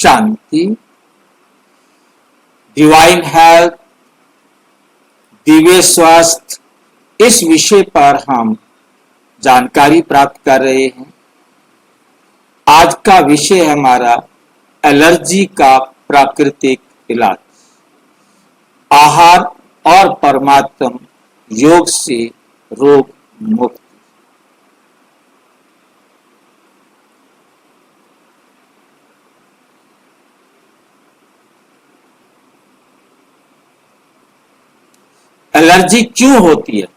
शांति, divine health, Divya स्वास्थ्य, इस विषय पर हम जानकारी प्राप्त कर रहे हैं। आज का विषय हमारा एलर्जी का प्राकृतिक इलाज, आहार और परमात्मा योग से रोग मुक्त। एलर्जी क्यों होती है?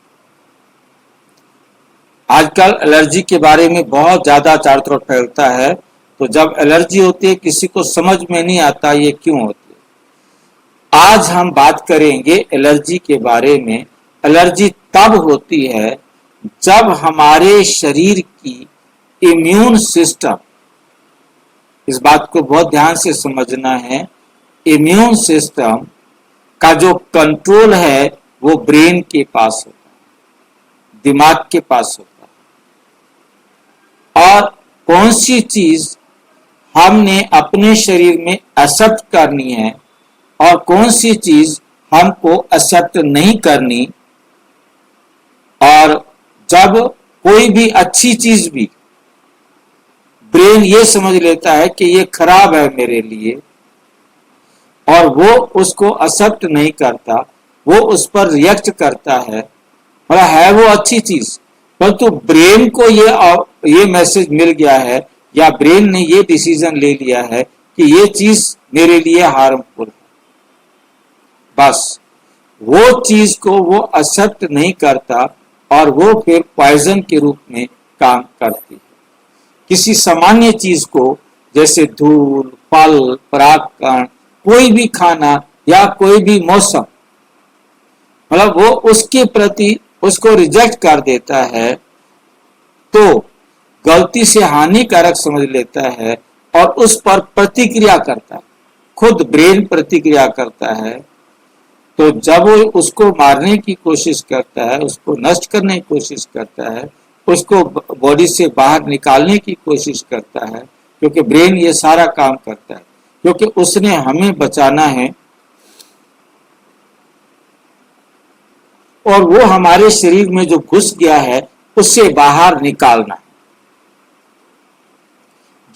आजकल एलर्जी के बारे में बहुत ज्यादा चारों तरफ फैलता है। तो जब एलर्जी होती है किसी को समझ में नहीं आता ये क्यों होती है। आज हम बात करेंगे एलर्जी के बारे में। एलर्जी तब होती है जब हमारे शरीर की इम्यून सिस्टम, इस बात को बहुत ध्यान से समझना है, इम्यून सिस्टम का जो कंट्रोल है वो ब्रेन के पास होता है, दिमाग के पास होता है। और कौन सी चीज हमने अपने शरीर में एक्सेप्ट करनी है और कौन सी चीज हमको एक्सेप्ट नहीं करनी, और जब कोई भी अच्छी चीज भी ब्रेन ये समझ लेता है कि ये खराब है मेरे लिए और वो उसको एक्सेप्ट नहीं करता, वो उस पर रिएक्ट करता है, मतलब है वो अच्छी चीज, परंतु ब्रेन को ये मैसेज मिल गया है या ब्रेन ने ये डिसीजन ले लिया है कि ये चीज मेरे लिए हार्मफुल है। बस वो चीज को वो एक्सेप्ट नहीं करता और वो फिर पॉइजन के रूप में काम करती है। किसी सामान्य चीज को, जैसे धूल, फल, परागकण, कोई भी खाना या कोई भी मौसम, मतलब वो उसके प्रति उसको रिजेक्ट कर देता है, तो गलती से हानिकारक समझ लेता है और उस पर प्रतिक्रिया करता है, खुद ब्रेन प्रतिक्रिया करता है। तो जब वो उसको मारने की कोशिश करता है, उसको नष्ट करने की कोशिश करता है, उसको बॉडी से बाहर निकालने की कोशिश करता है, क्योंकि ब्रेन ये सारा काम करता है, क्योंकि उसने हमें बचाना है और वो हमारे शरीर में जो घुस गया है उससे बाहर निकालना है।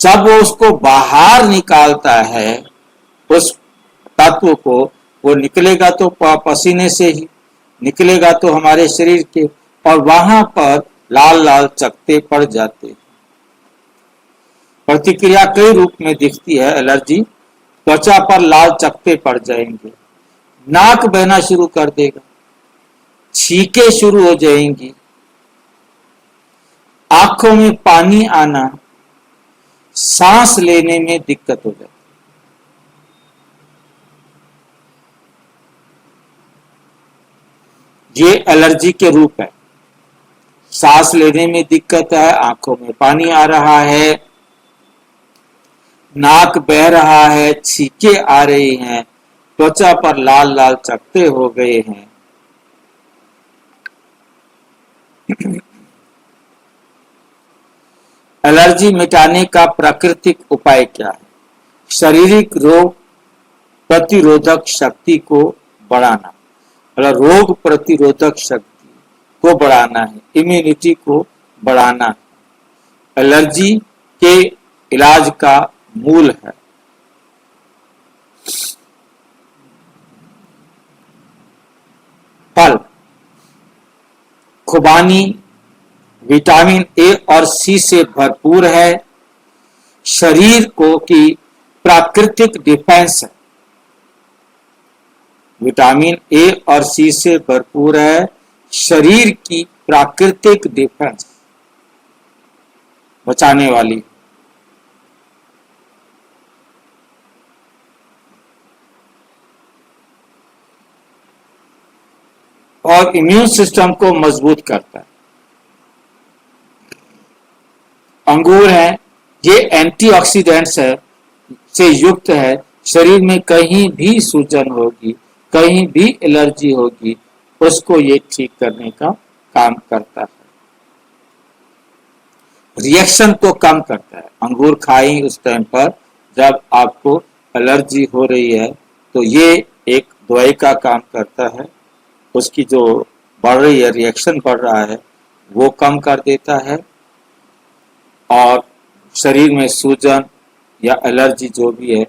जब वो उसको बाहर निकालता है, उस तत्व को, वो निकलेगा तो पसीने से ही निकलेगा, तो हमारे शरीर के, और वहां पर लाल लाल चकत्ते पड़ जाते हैं। प्रतिक्रिया कई रूप में दिखती है एलर्जी। त्वचा पर लाल चकत्ते पड़ जाएंगे, नाक बहना शुरू कर देगा, छींकें शुरू हो जाएंगी, आंखों में पानी आना, सांस लेने में दिक्कत हो जाती। ये एलर्जी के रूप है। सांस लेने में दिक्कत है, आंखों में पानी आ रहा है, नाक बह रहा है, छींकें आ रही हैं, त्वचा पर लाल लाल चकत्ते हो गए हैं। एलर्जी मिटाने का प्राकृतिक उपाय क्या है? शारीरिक रोग प्रतिरोधक शक्ति को बढ़ाना, मतलब रोग प्रतिरोधक शक्ति को बढ़ाना है, इम्यूनिटी को बढ़ाना है। एलर्जी के इलाज का मूल है। फल, खुबानी विटामिन ए और सी से भरपूर है, शरीर को की प्राकृतिक डिफेंस है। विटामिन ए और सी से भरपूर है, शरीर की प्राकृतिक डिफेंस, बचाने वाली। और इम्यून सिस्टम को मजबूत करता है। अंगूर है, ये एंटीऑक्सीडेंट्स है से युक्त है, शरीर में कहीं भी सूजन होगी, कहीं भी एलर्जी होगी, उसको ये ठीक करने का काम करता है। रिएक्शन तो कम करता है। अंगूर खाएं उस टाइम पर जब आपको एलर्जी हो रही है तो ये एक दवाई का काम करता है, उसकी जो बढ़ रही है, रिएक्शन बढ़ रहा है, वो कम कर देता है और शरीर में सूजन या एलर्जी जो भी है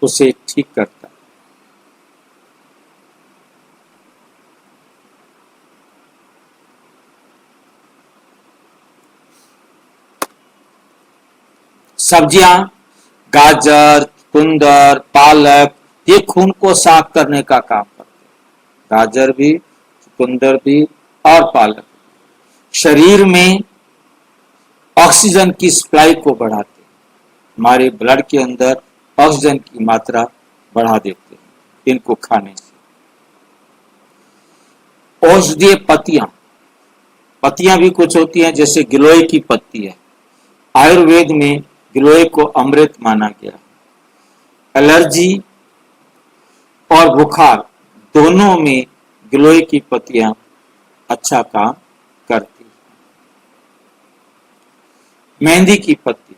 उसे ठीक करता है। सब्जियां, गाजर, चुकंदर, पालक, ये खून को साफ करने का काम करते हैं। गाजर भी, चुकंदर भी और पालक शरीर में ऑक्सीजन की सप्लाई को बढ़ाते हैं, हमारे ब्लड के अंदर ऑक्सीजन की मात्रा बढ़ा देते हैं इनको खाने से। औषधीय पत्तियां भी कुछ होती हैं, जैसे गिलोय की पत्ती है। आयुर्वेद में गिलोय को अमृत माना गया। एलर्जी और बुखार दोनों में गिलोय की पत्तियां अच्छा काम करती है। मेहंदी की पत्ती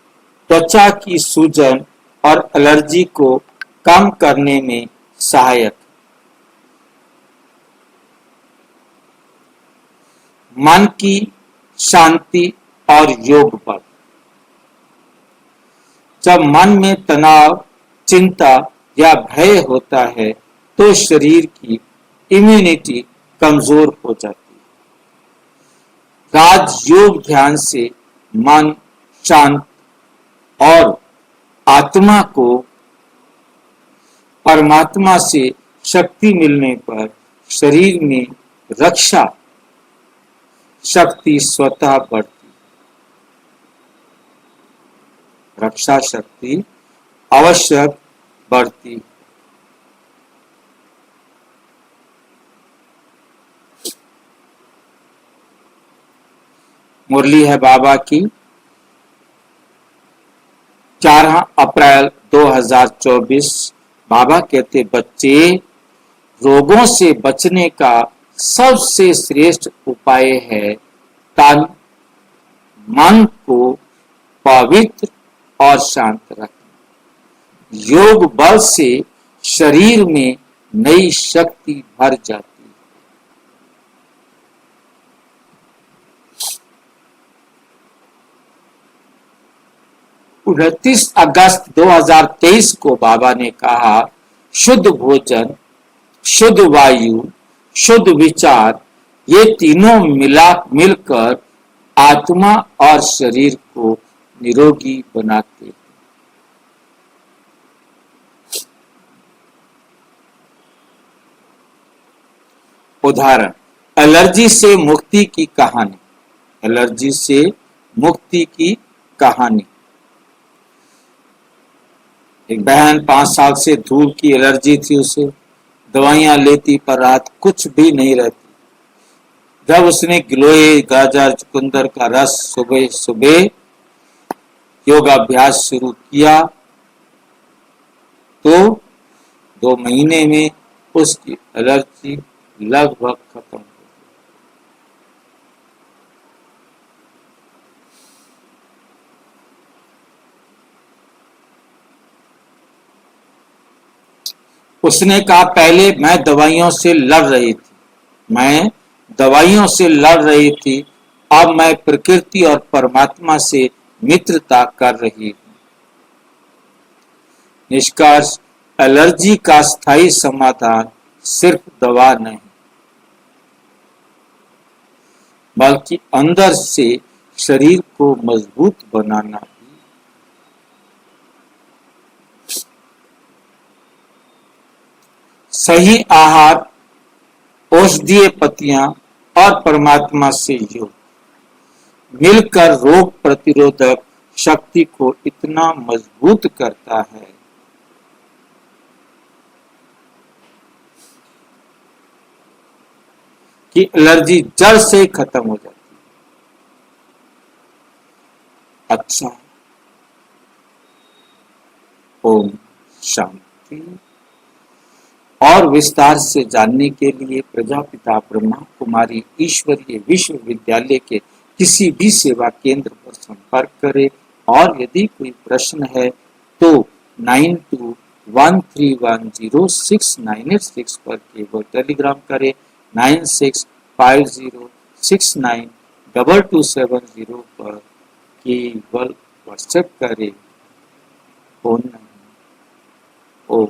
त्वचा की सूजन और एलर्जी को कम करने में सहायक। मन की शांति और योग बल। जब मन में तनाव, चिंता या भय होता है तो शरीर की इम्यूनिटी कमजोर हो जाती है। राजयोग ध्यान से मन शांत और आत्मा को परमात्मा से शक्ति मिलने पर शरीर में रक्षा शक्ति स्वतः बढ़ती। रक्षा शक्ति आवश्यक बढ़ती। मुरली है बाबा की 4 अप्रैल 2024। बाबा कहते, बच्चे, रोगों से बचने का सबसे श्रेष्ठ उपाय है तन मन को पवित्र और शांत रखना। योग बल से शरीर में नई शक्ति भर जाती है। 29 अगस्त 2023 को बाबा ने कहा, शुद्ध भोजन, शुद्ध वायु, शुद्ध विचार, ये तीनों मिलकर आत्मा और शरीर को निरोगी बनाते हैं। उदाहरण, एलर्जी से मुक्ति की कहानी। एलर्जी से मुक्ति की कहानी। एक बहन 5 साल से धूल की एलर्जी थी, उसे दवाइयां लेती पर रात कुछ भी नहीं रहती। जब उसने गिलोय, गाजर, चुकंदर का रस सुबह सुबह योगाभ्यास शुरू किया तो 2 महीने में उसकी एलर्जी लगभग खत्म हो गई। उसने कहा, पहले मैं दवाइयों से लड़ रही थी, अब मैं प्रकृति और परमात्मा से मित्रता कर रही हूं। निष्कर्ष, एलर्जी का स्थायी समाधान सिर्फ दवा नहीं, बल्कि अंदर से शरीर को मजबूत बनाना भी। सही आहार, औषधीय पत्तियां और परमात्मा से योग मिलकर रोग प्रतिरोधक शक्ति को इतना मजबूत करता है कि एलर्जी जड़ से खत्म हो जाती है। अच्छा, ओम शांति। और विस्तार से जानने के लिए प्रजापिता ब्रह्मा कुमारी ईश्वरीय विश्वविद्यालय के किसी भी सेवा केंद्र पर संपर्क करें। और यदि कोई प्रश्न है तो 9213106986 पर केवल टेलीग्राम करें। 9650692270 पर केवल व्हाट्सएप करें। फोन नहीं। ओम